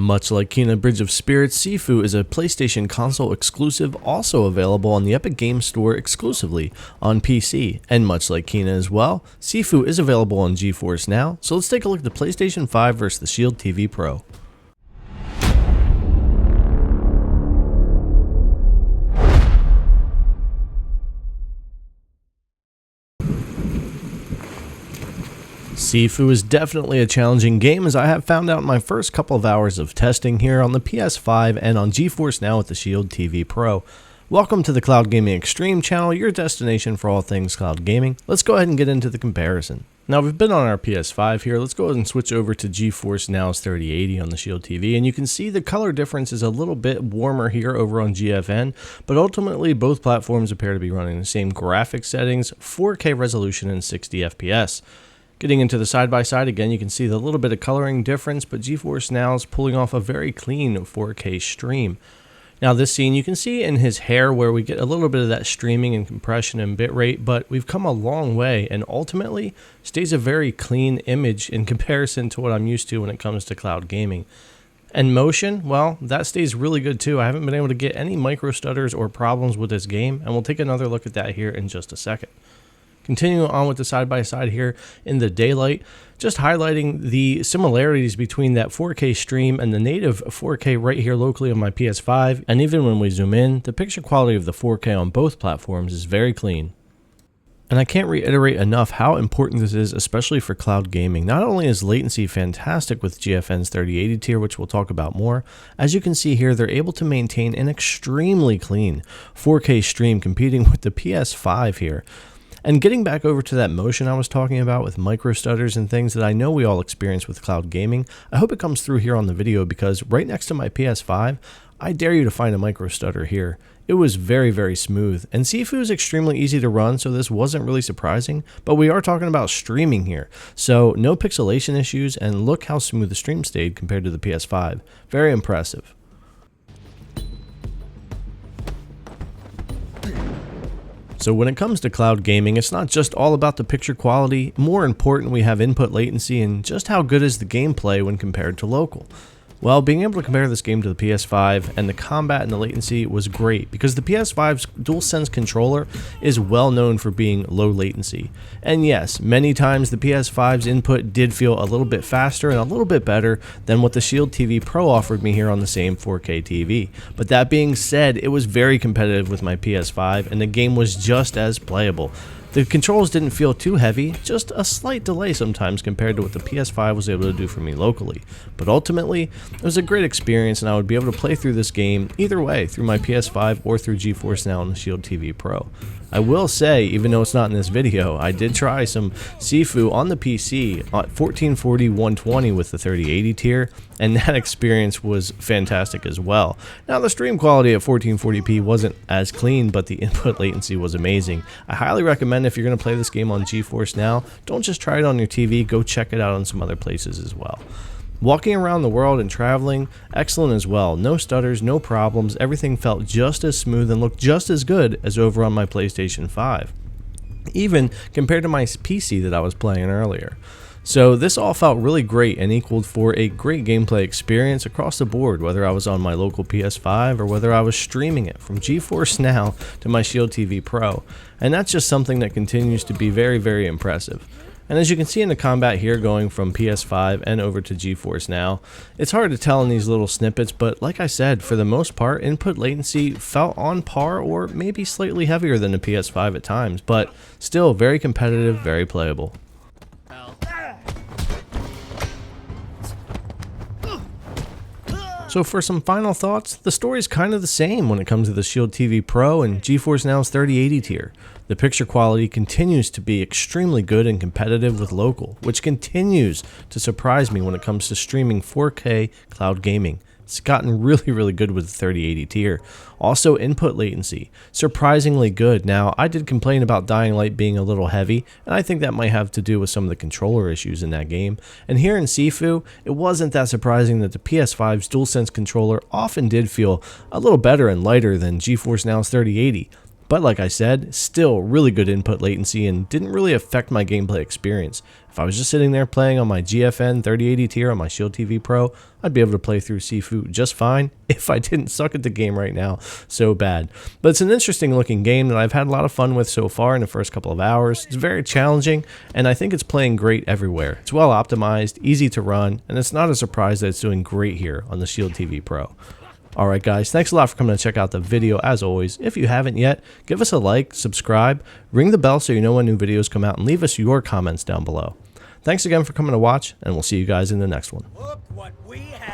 Much like Kena Bridge of Spirits, SIFU is a PlayStation console exclusive also available on the Epic Games Store exclusively on PC. And much like Kena as well, SIFU is available on GeForce Now, so let's take a look at the PlayStation 5 versus the Shield TV Pro. SIFU is definitely a challenging game, as I have found out in my first couple of hours of testing here on the PS5 and on GeForce Now with the Shield TV Pro. Welcome to the Cloud Gaming Extreme channel, your destination for all things cloud gaming. Let's go ahead and get into the comparison. Now we've been on our PS5 here, let's go ahead and switch over to GeForce Now's 3080 on the Shield TV, and you can see the color difference is a little bit warmer here over on GFN, but ultimately both platforms appear to be running the same graphics settings, 4K resolution and 60 FPS. Getting into the side-by-side again, you can see the little bit of coloring difference, but GeForce Now is pulling off a very clean 4K stream. Now this scene, you can see in his hair where we get a little bit of that streaming and compression and bitrate, but we've come a long way and ultimately stays a very clean image in comparison to what I'm used to when it comes to cloud gaming. And motion, well, that stays really good too. I haven't been able to get any micro stutters or problems with this game, and we'll take another look at that here in just a second. Continuing on with the side-by-side here in the daylight, just highlighting the similarities between that 4K stream and the native 4K right here locally on my PS5, and even when we zoom in, the picture quality of the 4K on both platforms is very clean. And I can't reiterate enough how important this is, especially for cloud gaming. Not only is latency fantastic with GFN's 3080 tier, which we'll talk about more, as you can see here, they're able to maintain an extremely clean 4K stream competing with the PS5 here. And getting back over to that motion I was talking about with micro stutters and things that I know we all experience with cloud gaming, I hope it comes through here on the video, because right next to my PS5, I dare you to find a micro stutter here. It was very, very smooth, and SIFU is extremely easy to run, so this wasn't really surprising, but we are talking about streaming here, so no pixelation issues, and look how smooth the stream stayed compared to the PS5. Very impressive. So when it comes to cloud gaming, it's not just all about the picture quality. More important, we have input latency and just how good is the gameplay when compared to local. Well, being able to compare this game to the PS5 and the combat and the latency was great, because the PS5's DualSense controller is well known for being low latency. And yes, many times the PS5's input did feel a little bit faster and a little bit better than what the Shield TV Pro offered me here on the same 4K TV. But that being said, it was very competitive with my PS5 and the game was just as playable. The controls didn't feel too heavy, just a slight delay sometimes compared to what the PS5 was able to do for me locally. But ultimately, it was a great experience and I would be able to play through this game either way, through my PS5 or through GeForce Now and the Shield TV Pro. I will say, even though it's not in this video, I did try some SIFU on the PC at 1440-120 with the 3080 tier, and that experience was fantastic as well. Now the stream quality at 1440p wasn't as clean, but the input latency was amazing. I highly recommend, if you're going to play this game on GeForce Now, don't just try it on your TV, go check it out on some other places as well. Walking around the world and traveling, excellent as well. No stutters, no problems, everything felt just as smooth and looked just as good as over on my PlayStation 5. Even compared to my PC that I was playing earlier. So this all felt really great and equaled for a great gameplay experience across the board, whether I was on my local PS5 or whether I was streaming it from GeForce Now to my Shield TV Pro. And that's just something that continues to be very, very impressive. And as you can see in the combat here going from PS5 and over to GeForce Now, it's hard to tell in these little snippets, but like I said, for the most part, input latency felt on par or maybe slightly heavier than the PS5 at times, but still very competitive, very playable. So for some final thoughts, the story's kind of the same when it comes to the Shield TV Pro and GeForce Now's 3080 tier. The picture quality continues to be extremely good and competitive with local, which continues to surprise me when it comes to streaming 4K cloud gaming. It's gotten really good with the 3080 tier. Also, input latency, surprisingly good. Now, I did complain about Dying Light being a little heavy, and I think that might have to do with some of the controller issues in that game. And here in SIFU, it wasn't that surprising that the PS5's DualSense controller often did feel a little better and lighter than GeForce Now's 3080. But like I said, still really good input latency and didn't really affect my gameplay experience. If I was just sitting there playing on my GFN 3080 tier on my Shield TV Pro, I'd be able to play through SIFU just fine if I didn't suck at the game right now so bad. But it's an interesting looking game that I've had a lot of fun with so far in the first couple of hours. It's very challenging, and I think it's playing great everywhere. It's well optimized, easy to run, and it's not a surprise that it's doing great here on the Shield TV Pro. Alright guys, thanks a lot for coming to check out the video. As always, if you haven't yet, give us a like, subscribe, ring the bell so you know when new videos come out, and leave us your comments down below. Thanks again for coming to watch, and we'll see you guys in the next one. Look what we have.